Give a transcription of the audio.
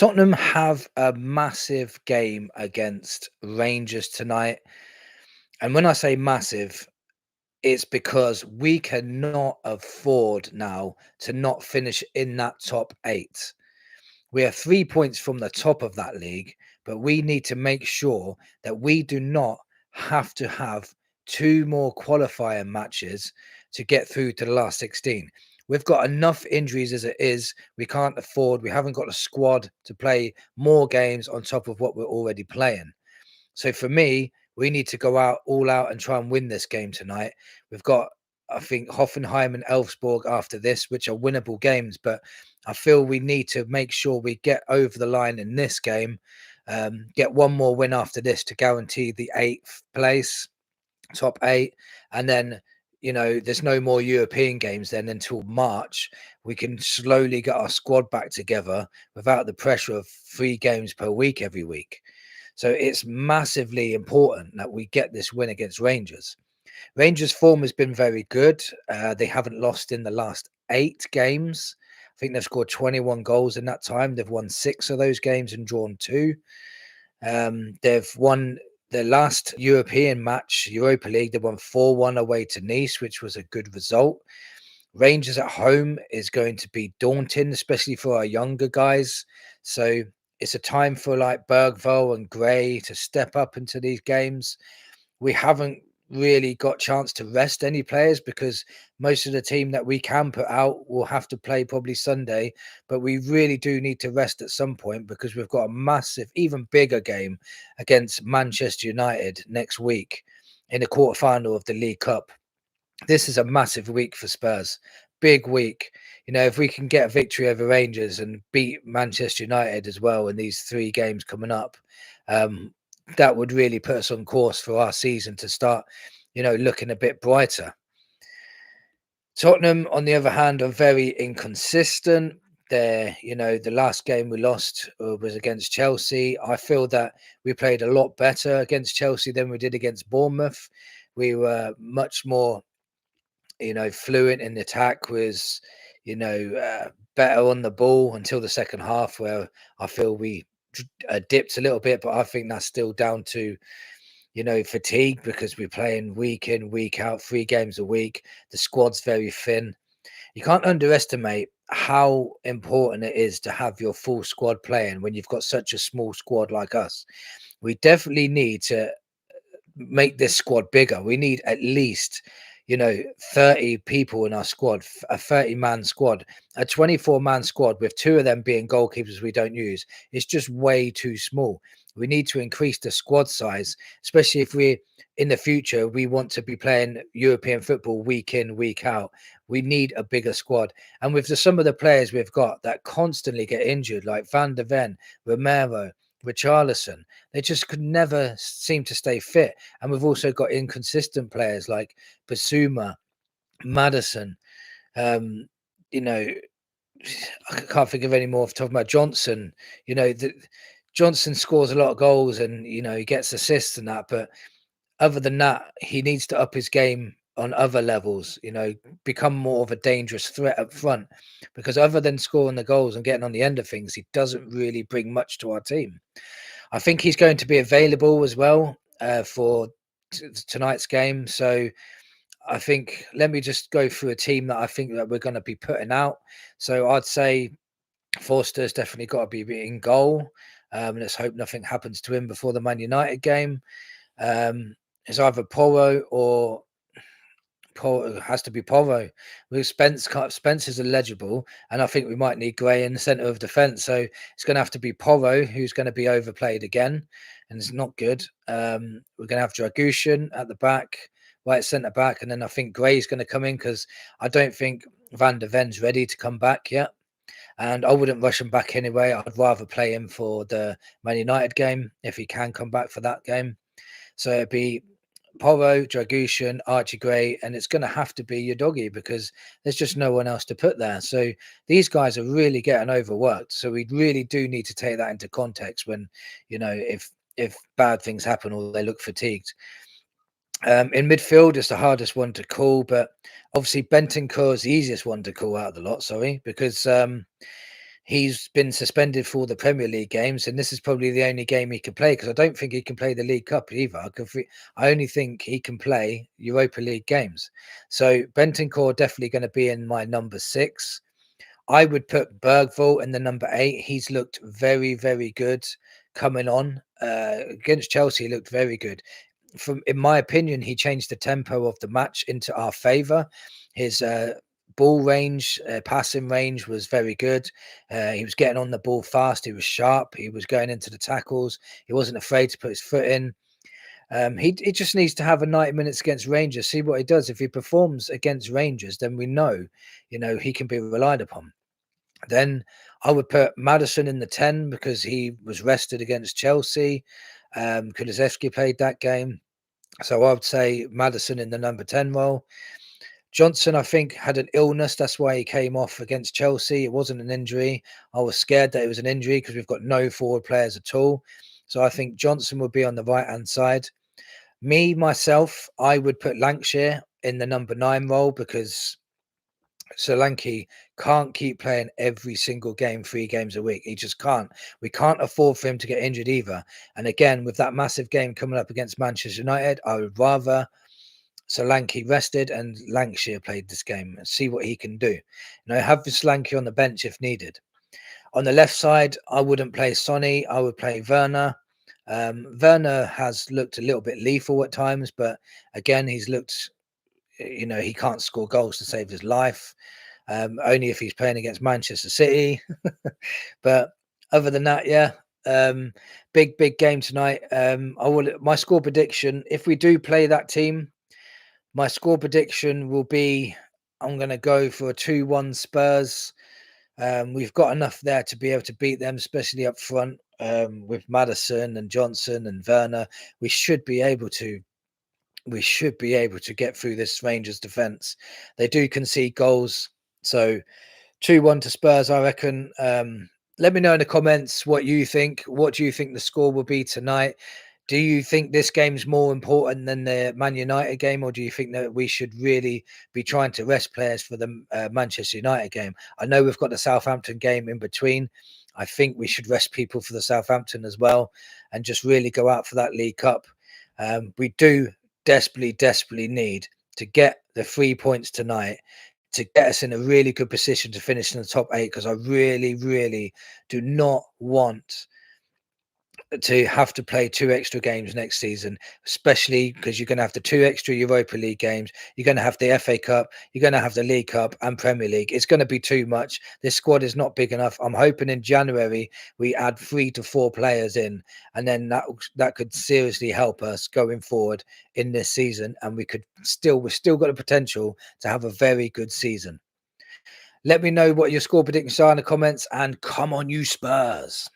Tottenham have a massive game against Rangers tonight. And when I say massive, it's because we cannot afford now to not finish in that top eight. We are 3 points from the top of that league, but we need to make sure that we do not have to have two more qualifier matches to get through to the last 16. We've got enough injuries as it is. We can't afford, we haven't got a squad to play more games on top of what we're already playing. So for me, we need to go out all out and try and win this game tonight. We've got, I think, Hoffenheim and Elfsborg after this, which are winnable games, but I feel we need to make sure we get over the line in this game, get one more win after this to guarantee the eighth place, top eight, and then there's no more European games then until March. We can slowly get our squad back together without the pressure of 3 games per week every week. So it's massively important that we get this win against Rangers. Rangers' form has been very good. They haven't lost in the last 8 games. I think they've scored 21 goals in that time. They've won 6 of those games and drawn 2. They've won the last European match, Europa League. They won 4-1 away to Nice, which was a good result. Rangers at home is going to be daunting, especially for our younger guys. So it's a time for like Bergvall and Gray to step up into these games. We haven't really got chance to rest any players because most of the team that we can put out will have to play probably Sunday, but we really do need to rest at some point because we've got a massive, even bigger game against Manchester United next week in the quarterfinal of the League Cup. This is a massive week for Spurs. Big week. If we can get a victory over Rangers and beat Manchester United as well in these 3 games coming up, that would really put us on course for our season to start, looking a bit brighter. Tottenham, on the other hand, are very inconsistent. The last game we lost was against Chelsea. I feel that we played a lot better against Chelsea than we did against Bournemouth. We were much more fluent in the attack, was, better on the ball until the second half, where I feel we dipped a little bit, but I think that's still down to, fatigue because we're playing week in, week out, 3 games a week. The squad's very thin. You can't underestimate how important it is to have your full squad playing when you've got such a small squad like us. We definitely need to make this squad bigger. We need at least 30 people in our squad, a 30-man squad. A 24-man squad with 2 of them being goalkeepers we don't use is just way too small. We need to increase the squad size, especially if we in the future we want to be playing European football week in, week out. We need a bigger squad. And with some of the players we've got that constantly get injured, like Van der Ven, Romero, Richarlison, they just could never seem to stay fit. And we've also got inconsistent players like Basuma, Madison. Um, you know, I can't think of any more off the top of my Johnson. Johnson scores a lot of goals and he gets assists and that, but other than that, he needs to up his game on other levels. Become more of a dangerous threat up front, because other than scoring the goals and getting on the end of things, he doesn't really bring much to our team. I think he's going to be available as well for tonight's game. So I think let me just go through a team that I think that we're going to be putting out. So I'd say Forster's definitely got to be in goal. Let's hope nothing happens to him before the Man United game. It's either Porro or it has to be Porro. With Spence is illegible, and I think we might need Gray in the centre of defence. So it's going to have to be Porro who's going to be overplayed again, and it's not good. We're going to have Dragushin at the back, right centre back, and then I think Gray's going to come in because I don't think Van der Ven's ready to come back yet. And I wouldn't rush him back anyway. I'd rather play him for the Man United game if he can come back for that game. So it'd be Porro, Dragushin, Archie Gray, and it's going to have to be your doggy because there's just no one else to put there. So these guys are really getting overworked. So we really do need to take that into context when, if bad things happen or they look fatigued. In midfield, it's the hardest one to call, but obviously Bentancur is the easiest one to call out of the lot, because He's been suspended for the Premier League games, and this is probably the only game he can play because I don't think he can play the League Cup either. I only think he can play Europa League games. So Bentancur definitely going to be in my number 6. I would put Bergvall in the number 8. He's looked very, very good coming on. Against Chelsea, he looked very good. In my opinion, he changed the tempo of the match into our favour. His ball range, passing range was very good. He was getting on the ball fast. He was sharp. He was going into the tackles. He wasn't afraid to put his foot in. He just needs to have a 90 minutes against Rangers, see what he does. If he performs against Rangers, then we know, he can be relied upon. Then I would put Maddison in the 10 because he was rested against Chelsea. Kulusevski played that game. So I would say Maddison in the number 10 role. Johnson, I think, had an illness. That's why he came off against Chelsea. It wasn't an injury. I was scared that it was an injury because we've got no forward players at all. So I think Johnson would be on the right-hand side. Myself, I would put Lancashire in the number 9 role because Solanke can't keep playing every single game, 3 games a week. He just can't. We can't afford for him to get injured either. And again, with that massive game coming up against Manchester United, I would rather Solanke rested and Lancashire played this game and see what he can do. Have Solanke on the bench if needed. On the left side, I wouldn't play Sonny. I would play Werner. Werner has looked a little bit lethal at times, but again, he's looked, he can't score goals to save his life. Only if he's playing against Manchester City. But other than that, yeah, big game tonight. My score prediction, if we do play that team, my score prediction will be, I'm going to go for a 2-1 Spurs. We've got enough there to be able to beat them, especially up front with Maddison and Johnson and Werner. We should be able to get through this Rangers defence. They do concede goals, so 2-1 to Spurs, I reckon. Let me know in the comments what you think. What do you think the score will be tonight? Do you think this game's more important than the Man United game, or do you think that we should really be trying to rest players for the Manchester United game? I know we've got the Southampton game in between. I think we should rest people for the Southampton as well and just really go out for that League Cup. We do desperately need to get the 3 points tonight to get us in a really good position to finish in the top 8, because I really do not want to have to play 2 extra games next season, especially because you're going to have the 2 extra Europa League games. You're going to have the FA Cup. You're going to have the League Cup and Premier League. It's going to be too much. This squad is not big enough. I'm hoping in January we add 3 to 4 players in, and then that could seriously help us going forward in this season. And we've still got the potential to have a very good season. Let me know what your score predictions are in the comments, and come on, you Spurs.